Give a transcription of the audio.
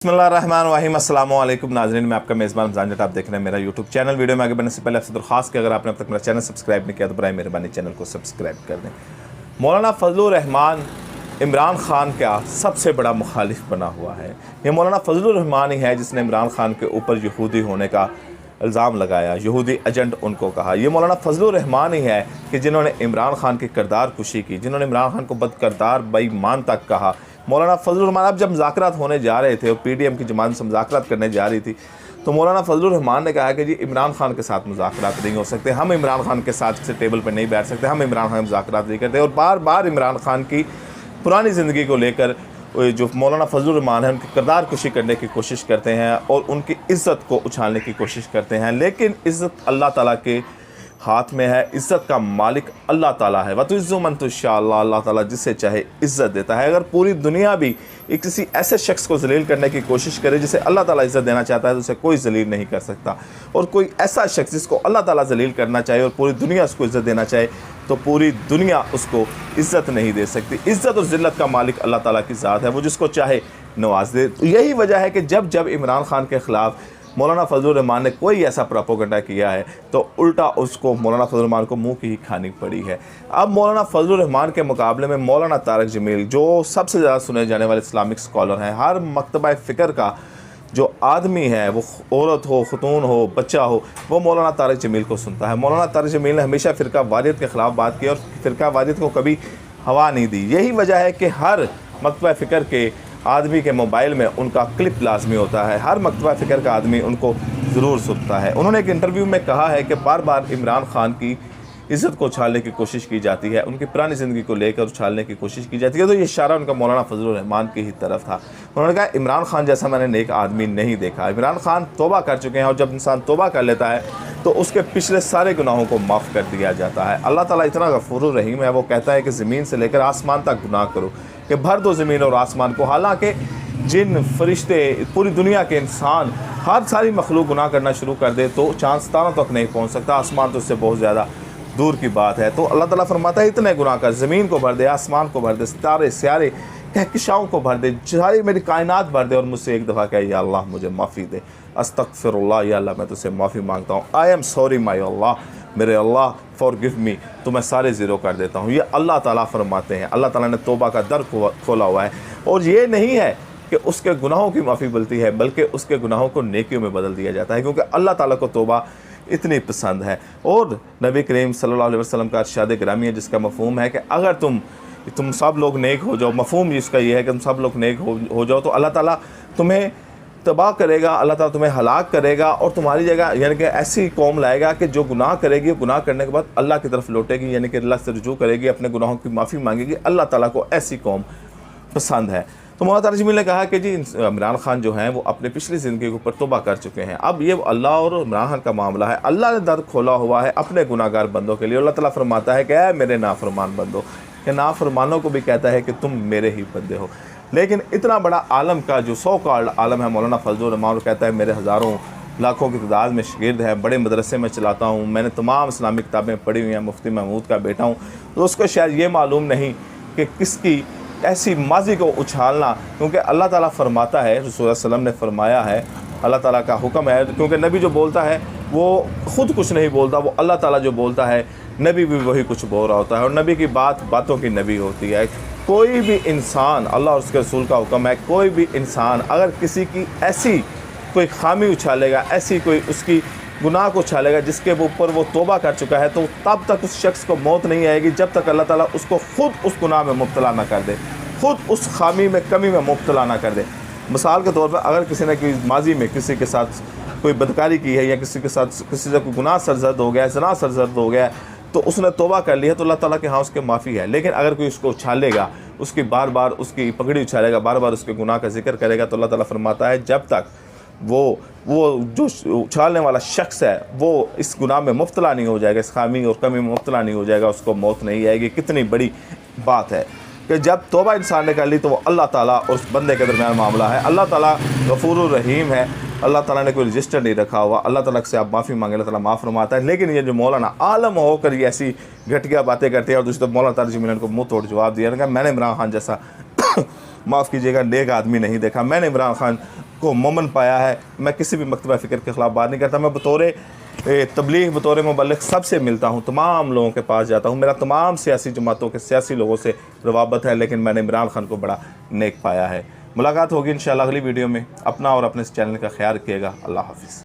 बिस्मिल्लाहिर्रहमानिर्रहीम अस्सलाम वालेकुम नाज़रीन, मैं आपका मेज़बान रमज़ान जट। आप देख रहे हैं मेरा यूट्यूब चैनल। वीडियो में आगे बढ़ने से पहले आपसे दरख्वास्त कि अगर आपने अब तक मेरा चैनल सब्सक्राइब नहीं किया तो बराए मेहरबानी चैनल को सब्सक्राइब कर दें। मौलाना फजलुर रहमान इमरान खान का सबसे बड़ा मुखालिफ बना हुआ है। ये मौलाना फजलुर रहमान ही है जिसने इमरान खान के ऊपर यहूदी होने का इल्ज़ाम लगाया, यहूदी एजेंट उनको कहा। ये मौलाना फजलुर रहमान ही है कि जिन्होंने इमरान खान की किरदार कुशी की, जिन्होंने इमरान खान को बदकिरदार बेईमान तक कहा। मौलाना फजलुर रहमान अब जब मुज़ाकरात होने जा रहे थे और PDM की जमात से मुज़ाकरात करने जा रही थी तो मौलाना फजलुर रहमान ने कहा कि जी इमरान खान के साथ मुज़ाकरात नहीं हो सकते, हम इमरान खान के साथ से टेबल पर नहीं बैठ सकते, हम इमरान खान मुज़ाकरात नहीं करते। और बार बार इमरान खान की पुरानी ज़िंदगी को लेकर जो मौलाना फजलुर रहमान है उनकी किरदार कुशी करने की कोशिश करते हैं और उनकी इज़्ज़त को उछालने की कोशिश करते हैं। लेकिन इज़्ज़त अल्लाह ताला के हाथ में है, इज़्ज़त का मालिक अल्लाह ताला है। वतुइज़्ज़ु मन तशा, अल्लाह ताला जिसे चाहे इज़्ज़त देता है। अगर पूरी दुनिया भी किसी ऐसे शख्स को जलील करने की कोशिश करे जिसे अल्लाह ताला इज़्ज़त देना चाहता है तो उसे कोई जलील नहीं कर सकता। और कोई ऐसा शख्स जिसको अल्लाह ताला जलील करना चाहे और पूरी दुनिया उसको इज़्ज़त देना चाहे तो पूरी दुनिया उसको इज़्ज़त नहीं दे सकती। इज़्ज़त और ज़िल्लत का मालिक अल्लाह ताला की ज़ात है, वो जिसको चाहे नवाज दे। तो यही वजह है कि जब जब इमरान खान के ख़िलाफ़ मौलाना फजलुर रहमान ने कोई ऐसा प्रोपेगेंडा किया है तो उल्टा उसको मौलाना फजलुर रहमान को मुंह की ही खानी पड़ी है। अब मौलाना फजलुर रहमान के मुकाबले में मौलाना तारिक जमील, जो सबसे ज़्यादा सुने जाने वाले इस्लामिक स्कॉलर हैं, हर मकतबा फ़िक्र का जो आदमी है, वो औरत हो, ख़तून हो, बच्चा हो, वो मौलाना तारिक जमील को सुनता है। मौलाना तारिक जमील ने हमेशा फ़िरका वारियत के ख़िलाफ़ बात की और फ़िरका वारियत को कभी हवा नहीं दी। यही वजह है कि हर मकतबा फ़िक्र के आदमी के मोबाइल में उनका क्लिप लाजमी होता है, हर मकतबा फ़िक्र का आदमी उनको ज़रूर सुनता है। उन्होंने एक इंटरव्यू में कहा है कि बार बार इमरान खान की इज़्ज़त को उछालने की कोशिश की जाती है, उनकी पुरानी ज़िंदगी को लेकर उछालने की कोशिश की जाती है। तो ये इशारा उनका मौलाना फजलुर रहमान की ही तरफ था। उन्होंने कहा इमरान खान जैसा मैंने नेक आदमी नहीं देखा। इमरान खान तौबा कर चुके हैं और जब इंसान तौबा कर लेता है तो उसके पिछले सारे गुनाहों को माफ़ कर दिया जाता है। अल्लाह ताला इतना गफूरुर रहीम है, वो कहता है कि ज़मीन से लेकर आसमान तक गुनाह करो कि भर दो ज़मीन और आसमान को। हालांकि जिन फरिश्ते, पूरी दुनिया के इंसान, हर सारी मखलूक गुनाह करना शुरू कर दे तो चांद सितारों तक नहीं पहुंच सकता, आसमान तो उससे बहुत ज़्यादा दूर की बात है। तो अल्लाह ताला फरमाता है इतने गुनाह कर, ज़मीन को भर दे, आसमान को भर दे, सितारे स्यारे कहकशाओं को भर दे, सारी मेरी कायनात भर दे और मुझसे एक दफ़ा कहे या अल्लाह मुझे माफ़ी दे। अस्तगफिरुल्लाह, या अल्लाह मैं तुझसे माफ़ी मांगता हूँ। आई एम सॉरी माई अल्लाह, मेरे अल्लाह फॉरगिव मी, तो मैं सारे ज़ीरो कर देता हूँ। ये अल्लाह ताला फरमाते हैं। अल्लाह ताला ने तौबा का दर खोला हुआ है और ये नहीं है कि उसके गुनाहों की माफ़ी मिलती है, बल्कि उसके गुनाहों को नेकियों में बदल दिया जाता है, क्योंकि अल्लाह ताला को तौबा इतनी पसंद है। और नबी करीम सल्लल्लाहु अलैहि वसल्लम का इरशाद गिरामी है जिसका मफ़हूम है कि अगर तुम सब लोग नेक हो जाओ, मफ़हूम जिसका ये है कि तुम सब लोग नेक हो जाओ तो अल्लाह ताला तुम्हें तबाह करेगा, अल्लाह ताला तुम्हें हलाक करेगा और तुम्हारी जगह यानी कि ऐसी कौम लाएगा कि जो गुनाह करेगी, गुनाह करने के बाद अल्लाह की तरफ लौटेगी, यानी कि अल्लाह से रुजू करेगी, अपने गुनाहों की माफ़ी मांगेगी। अल्लाह ताला को ऐसी कौम पसंद है। तो मौलाना तारिक जमील ने कहा कि जी इमरान खान जो हैं वो अपने पिछली ज़िंदगी के ऊपर तौबा कर चुके हैं। अब ये अल्लाह और इमरान खान का मामला है। अल्लाह ने दर खोला हुआ है अपने गुनाहगार बंदों के लिए। अल्लाह ताला फरमाता है कि ऐ मेरे नाफरमान बंदो, कि नाफरमानों को भी कहता है कि तुम मेरे ही बंदे हो। लेकिन इतना बड़ा आलम का जो सो कॉल्ड आलम है मौलाना फजलुर रहमान, कहता है मेरे हज़ारों लाखों की तादाद में शागिर्द हैं, बड़े मदरसे में चलाता हूँ, मैंने तमाम इस्लामी किताबें पढ़ी हुई हैं, मुफ्ती महमूद का बेटा हूँ। तो उसको शायद ये मालूम नहीं कि किसकी ऐसी माजी को उछालना, क्योंकि अल्लाह ताला फरमाता है, रसूल सल्लल्लाहु अलैहि वसल्लम ने फरमाया है, अल्लाह ताला का हुक्म है, क्योंकि नबी जो बोलता है वो ख़ुद कुछ नहीं बोलता, वो अल्लाह ताला जो बोलता है नबी भी वही कुछ बोल रहा होता है और नबी की बात बातों की नबी होती है। कोई भी इंसान, अल्लाह और उसके रसूल का हुक्म है, कोई भी इंसान अगर किसी की ऐसी कोई खामी उछालेगा, ऐसी कोई उसकी गुनाह को उछालेगा जिसके ऊपर वो तौबा कर चुका है, तो तब तक उस शख्स को मौत नहीं आएगी जब तक अल्लाह ताला उसको ख़ुद उस गुनाह में मुब्तला ना कर दे, ख़ुद उस खामी में, कमी में मुब्तला ना कर दे। मिसाल के तौर पर अगर किसी ने कोई माजी में किसी के साथ कोई बदकारी की है या किसी के साथ किसी से कोई गुनाह सरजद हो गया, ज़ना सरजद हो गया, तो उसने तौबा कर लिया तो अल्लाह ताला के हाँ उसके माफ़ी है। लेकिन अगर कोई उसको उछालेगा, उसकी बार बार उसकी पगड़ी उछालेगा, बार बार उसके गुनाह का जिक्र करेगा, तो अल्लाह ताला फरमाता है जब तक वो जो उछालने वाला शख्स है वो इस गुनाह में मुब्तला नहीं हो जाएगा, इस खामी और कमी में मुब्तला नहीं हो जाएगा, उसको मौत नहीं आएगी। कितनी बड़ी बात है कि जब तौबा इंसान ने कर ली तो वो अल्लाह ताला और उस बंदे के दरमियान मामला है। अल्लाह ताला गफूरुर रहीम है, अल्लाह ताला ने कोई रजिस्टर नहीं रखा हुआ। अल्लाह ताला से आप माफ़ी मांगे, अल्लाह ताला माफ़ फरमाता है। लेकिन ये जो मौलाना आलम होकर ये ऐसी घटिया बातें करते हैं और दूसरी तरफ मौलाना तारिक जमील को मुँह तोड़ जवाब दिया, मैंने इमरान खान जैसा माफ़ कीजिएगा नेक आदमी नहीं देखा, मैंने इमरान खान को मोमन पाया है। मैं किसी भी मकतबा फ़िक्र के ख़िलाफ़ बात नहीं करता। मैं बतौर तबलीग बतौर मुबल्लिग सबसे मिलता हूँ, तमाम लोगों के पास जाता हूँ। मेरा तमाम सियासी जमातों के सियासी लोगों से रवाबत है, लेकिन मैंने इमरान खान को बड़ा नेक पाया है। मुलाकात होगी इंशाअल्लाह अगली वीडियो में। अपना और अपने इस चैनल का ख्याल रखिएगा। अल्लाह हाफ़िज़।